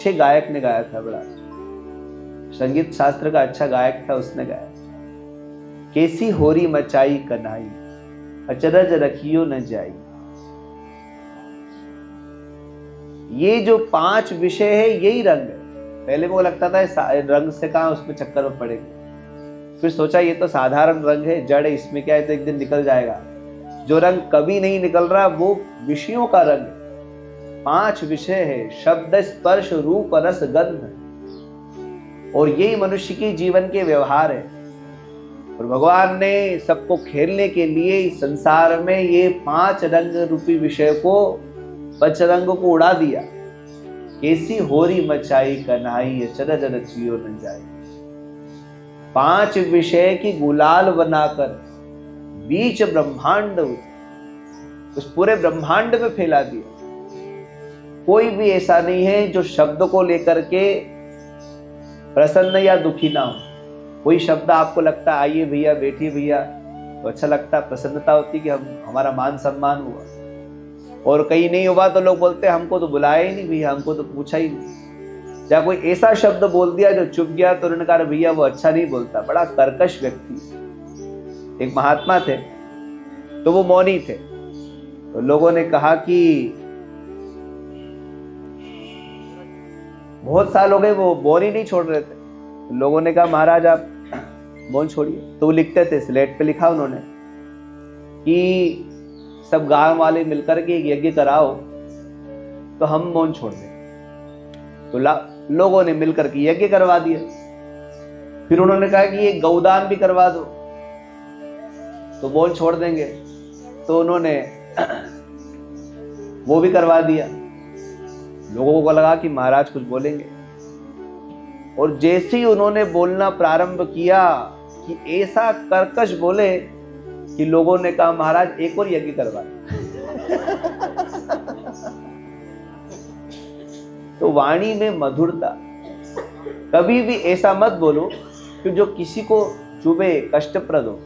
अच्छे गायक ने गाया था, बड़ा संगीत शास्त्र का अच्छा गायक था, उसने गाया, कैसी होरी मचाई कन्हाई अचरज रखियो न जाई। ये जो 5 विषय है यही रंग है। पहले वो लगता था रंग से कहां उसमें चक्कर में पड़ेंगे, फिर सोचा ये तो साधारण रंग है, जड़ है, इसमें क्या है, तो एक दिन निकल जाएगा। जो रंग कभी नहीं निकल रहा वो विषयों का रंग है। 5 विषय है, शब्द स्पर्श रूप रस गंध, और यही मनुष्य की जीवन के व्यवहार है। और भगवान ने सबको खेलने के लिए इस संसार में ये 5 रंग रूपी विषय को, पंचरंग को उड़ा दिया। कैसी होरी मचाई कन्हाई अचरज रचियो न जाई। 5 विषय की गुलाल बनाकर बीच ब्रह्मांड, उस पूरे ब्रह्मांड में फैला दिया। कोई भी ऐसा नहीं है जो शब्द को लेकर के प्रसन्न या दुखी ना हो। कोई शब्द आपको लगता है आइए भैया बैठिए भैया तो अच्छा लगता है, प्रसन्नता होती कि हमारा मान सम्मान हुआ। और कहीं नहीं हुआ तो लोग बोलते हमको तो बुलाया ही नहीं भैया, हमको तो पूछा ही नहीं। या कोई ऐसा शब्द बोल दिया जो चुप गया तो उन्होंने कहा भैया वो अच्छा नहीं बोलता, बड़ा कर्कश व्यक्ति। एक महात्मा थे तो वो मौनी थे, तो लोगों ने कहा कि बहुत साल हो गए वो मौन नहीं छोड़ रहे थे। तो लोगों ने कहा महाराज आप मौन छोड़िए। तो वो लिखते थे, स्लेट पे लिखा उन्होंने कि सब गांव वाले मिलकर के एक यज्ञ कराओ तो हम मौन छोड़ दें। तो लोगों ने मिलकर के यज्ञ करवा दिया। फिर उन्होंने कहा कि ये गौदान भी करवा दो तो मौन छोड़ देंगे। तो उन्होंने वो भी करवा दिया। लोगों को लगा कि महाराज कुछ बोलेंगे, और जैसे ही उन्होंने बोलना प्रारंभ किया कि ऐसा कर्कश बोले कि लोगों ने कहा महाराज एक और यज्ञ करवा। तो वाणी में मधुरता, कभी भी ऐसा मत बोलो कि जो किसी को चुभे, कष्टप्रद हो।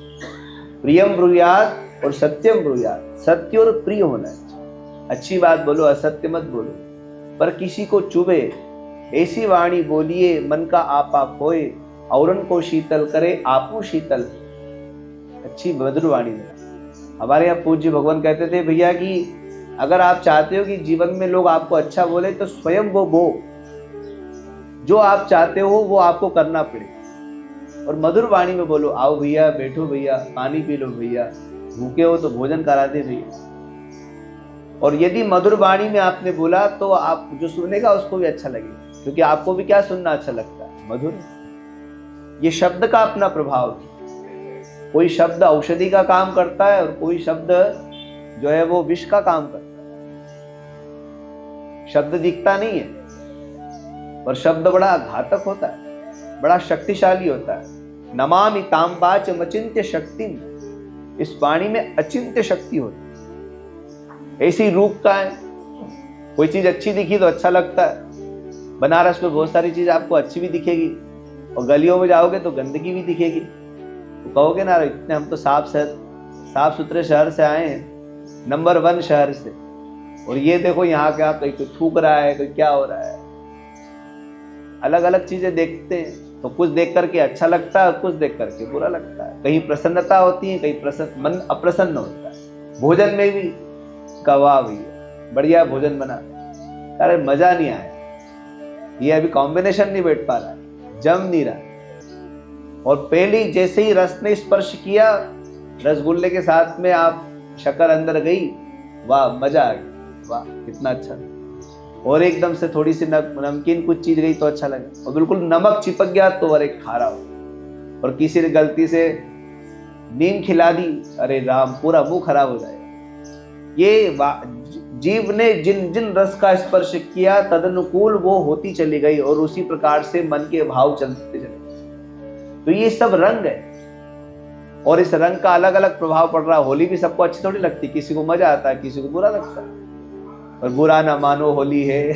प्रियम ब्रूयात और सत्यम ब्रूयात, सत्य और प्रिय होना है। अच्छी बात बोलो, असत्य मत बोलो, पर किसी को चुभे ऐसी वाणी बोलिए मन का आपा खोए, औरन को शीतल करे आपू शीतल। अच्छी मधुर वाणी में। हमारे यहाँ पूज्य भगवान कहते थे भैया कि अगर आप चाहते हो कि जीवन में लोग आपको अच्छा बोले तो स्वयं वो जो आप चाहते हो वो आपको करना पड़े। और मधुर वाणी में बोलो, आओ भैया, बैठो भैया, पानी पी लो भैया, भूखे हो तो भोजन करा दे भैया। और यदि मधुर वाणी में आपने बोला तो आप जो सुनेगा उसको भी अच्छा लगेगा, क्योंकि आपको भी क्या सुनना अच्छा लगता है, मधुर। ये शब्द का अपना प्रभाव है। कोई शब्द औषधि का काम करता है और कोई शब्द जो है वो विष का काम करता है। शब्द दिखता नहीं है और शब्द बड़ा घातक होता है, बड़ा शक्तिशाली होता है। नमामि ताम्बाच अचिंत्य शक्ति, इस वाणी में अचिंत्य शक्ति होती है। ऐसी रूप का है, कोई चीज अच्छी दिखी तो अच्छा लगता है। बनारस में बहुत सारी चीज आपको अच्छी भी दिखेगी, और गलियों में जाओगे तो गंदगी भी दिखेगी। तो कहोगे ना इतने हम तो साफ सुथरे शहर से आए हैं, नंबर 1 शहर से, और ये देखो यहाँ क्या, कोई थूक रहा है, कोई क्या हो रहा है। अलग अलग चीजें देखते हैं तो कुछ देख करके अच्छा लगता है और कुछ देख करके बुरा लगता है। कहीं प्रसन्नता होती है, कहीं मन अप्रसन्न होता है। भोजन में भी कवा भैया बढ़िया भोजन बना, अरे मजा नहीं आया, ये अभी कॉम्बिनेशन नहीं बैठ पा रहा है, जम नहीं रहा। और पहली जैसे ही रस ने स्पर्श किया, रसगुल्ले के साथ में आप शक्कर अंदर गई, वाह मजा आ गया, वाह कितना अच्छा। और एकदम से थोड़ी सी नमकीन कुछ चीज गई तो अच्छा लगा, और बिल्कुल नमक चिपक गया तो अरे खारा हो। और किसी ने गलती से नीम खिला दी, अरे राम पूरा मुंह खराब हो जाएगा। ये जीव ने जिन जिन रस का स्पर्श किया तदनुकूल वो होती चली गई, और उसी प्रकार से मन के भाव चलते चले। तो ये सब रंग है, और इस रंग का अलग अलग प्रभाव पड़ रहा है। होली भी सबको अच्छी थोड़ी लगती, किसी को मजा आता है, किसी को बुरा लगता है। और बुरा ना मानो होली है।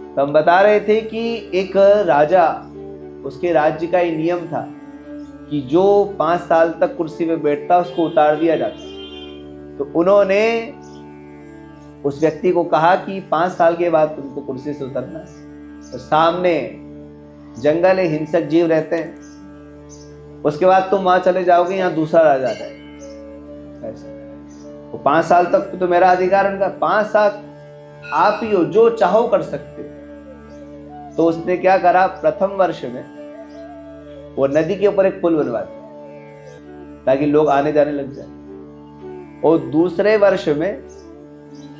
तो हम बता रहे थे कि एक राजा, उसके राज्य का ये नियम था कि जो 5 साल तक कुर्सी पे बैठता उसको उतार दिया जाता। तो उन्होंने उस व्यक्ति को कहा कि 5 साल के बाद तुमको कुर्सी से उतरना है। तो सामने जंगल है, हिंसक जीव रहते हैं, उसके बाद तुम वहां चले जाओगे, यहाँ दूसरा राजा है। ऐसा वो 5 साल तक तो मेरा अधिकार उनका, 5 साल आप ही हो, जो चाहो कर सकते हो। तो उसने क्या करा, प्रथम वर्ष में वो नदी के ऊपर एक पुल बनवा दिया ताकि लोग आने जाने लग जाए। और दूसरे वर्ष में,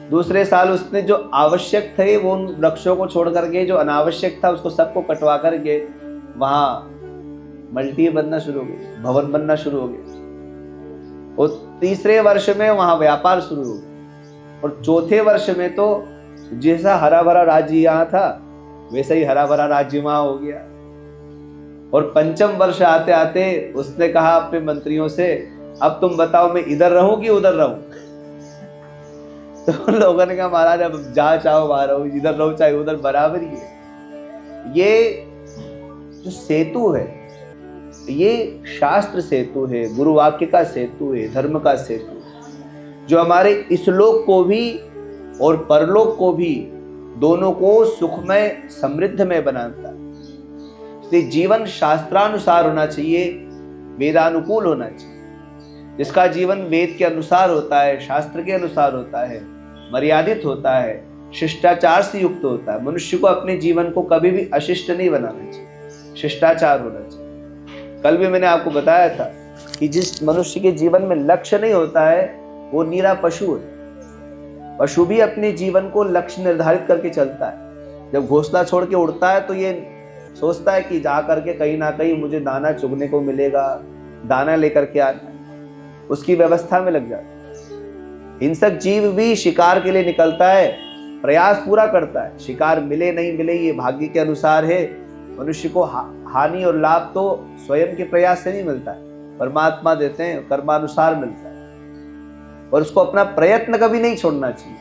दूसरे साल उसने जो आवश्यक थे वो उन वृक्षों को छोड़ करके, जो अनावश्यक था उसको सबको कटवा करके वहां मल्टी बनना शुरू हो गई, भवन बनना शुरू हो गया। और तीसरे वर्ष में वहां व्यापार शुरू हो गया। और चौथे वर्ष में तो जैसा हरा भरा राज्य यहाँ था वैसा ही हरा भरा राज्य वहां हो गया। और पंचम वर्ष आते आते उसने कहा अपने मंत्रियों से, अब तुम बताओ मैं इधर रहूं कि उधर रहूं। तो लोगों ने कहा महाराज अब जहां चाहो वहां रहो, इधर रहो चाहे उधर, बराबर ही है। ये जो सेतु है, ये शास्त्र सेतु है, गुरु वाक्य का सेतु है, धर्म का सेतु, जो हमारे इस लोक को भी और परलोक को भी, दोनों को सुखमय समृद्ध में बनाता है। इसलिए जीवन शास्त्रानुसार होना चाहिए, वेदानुकूल होना चाहिए। जिसका जीवन वेद के अनुसार होता है, शास्त्र के अनुसार होता है, मर्यादित होता है, शिष्टाचार से युक्त होता है। मनुष्य को अपने जीवन को कभी भी अशिष्ट नहीं बनाना चाहिए, शिष्टाचार होना चाहिए। कल भी मैंने आपको बताया था कि जिस मनुष्य के जीवन में लक्ष्य नहीं होता है वो नीरा पशु है। पशु भी अपने जीवन को लक्ष्य निर्धारित करके चलता है। जब घोंसला छोड़ के उड़ता है तो ये सोचता है कि जा करके कहीं ना कहीं मुझे दाना चुगने को मिलेगा, दाना लेकर के आना है, उसकी व्यवस्था में लग जाता है। हिंसक जीव भी शिकार के लिए निकलता है, प्रयास पूरा करता है, शिकार मिले नहीं मिले ये भाग्य के अनुसार है। मनुष्य को हानि और लाभ तो स्वयं के प्रयास से नहीं मिलता है, परमात्मा देते हैं, कर्मानुसार मिलता है। और उसको अपना प्रयत्न कभी नहीं छोड़ना चाहिए,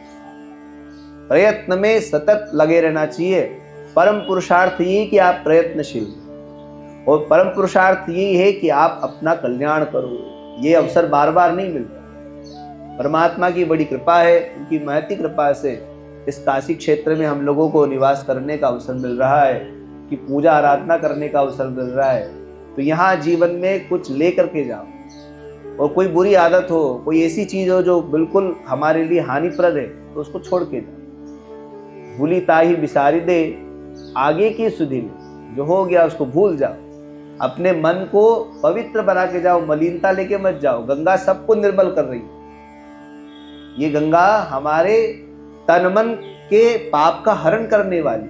प्रयत्न में सतत लगे रहना चाहिए। परम पुरुषार्थ ये कि आप प्रयत्नशील, और परम पुरुषार्थ ये है कि आप अपना कल्याण करो। ये अवसर बार बार नहीं मिलता। परमात्मा की बड़ी कृपा है, उनकी महती कृपा से इस काशी क्षेत्र में हम लोगों को निवास करने का अवसर मिल रहा है, कि पूजा आराधना करने का अवसर मिल रहा है। तो यहाँ जीवन में कुछ ले करके जाओ, और कोई बुरी आदत हो, कोई ऐसी चीज हो जो बिल्कुल हमारे लिए हानिप्रद है, तो उसको छोड़ के जाओ। भूली ताही बिसारी दे, आगे की सुधि ले, जो हो गया उसको भूल जाओ। अपने मन को पवित्र बना के जाओ, मलिनता लेके मत जाओ। गंगा सबको निर्मल कर रही है। ये गंगा हमारे तन मन के पाप का हरण करने वाली।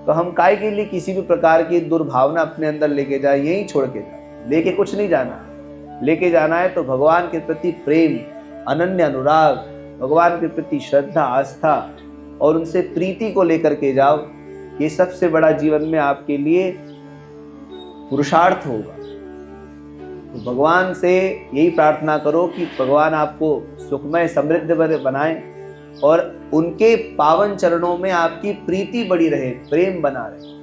तो हम काय के लिए किसी भी प्रकार की दुर्भावना अपने अंदर लेके जाए, यही छोड़ के जाओ। लेके कुछ नहीं जाना, लेके जाना है तो भगवान के प्रति प्रेम, अनन्य अनुराग, भगवान के प्रति श्रद्धा, आस्था और उनसे प्रीति को लेकर के जाओ। ये सबसे बड़ा जीवन में आपके लिए पुरुषार्थ होगा। तो भगवान से यही प्रार्थना करो कि भगवान आपको सुखमय समृद्ध बनाए और उनके पावन चरणों में आपकी प्रीति बड़ी रहे, प्रेम बना रहे।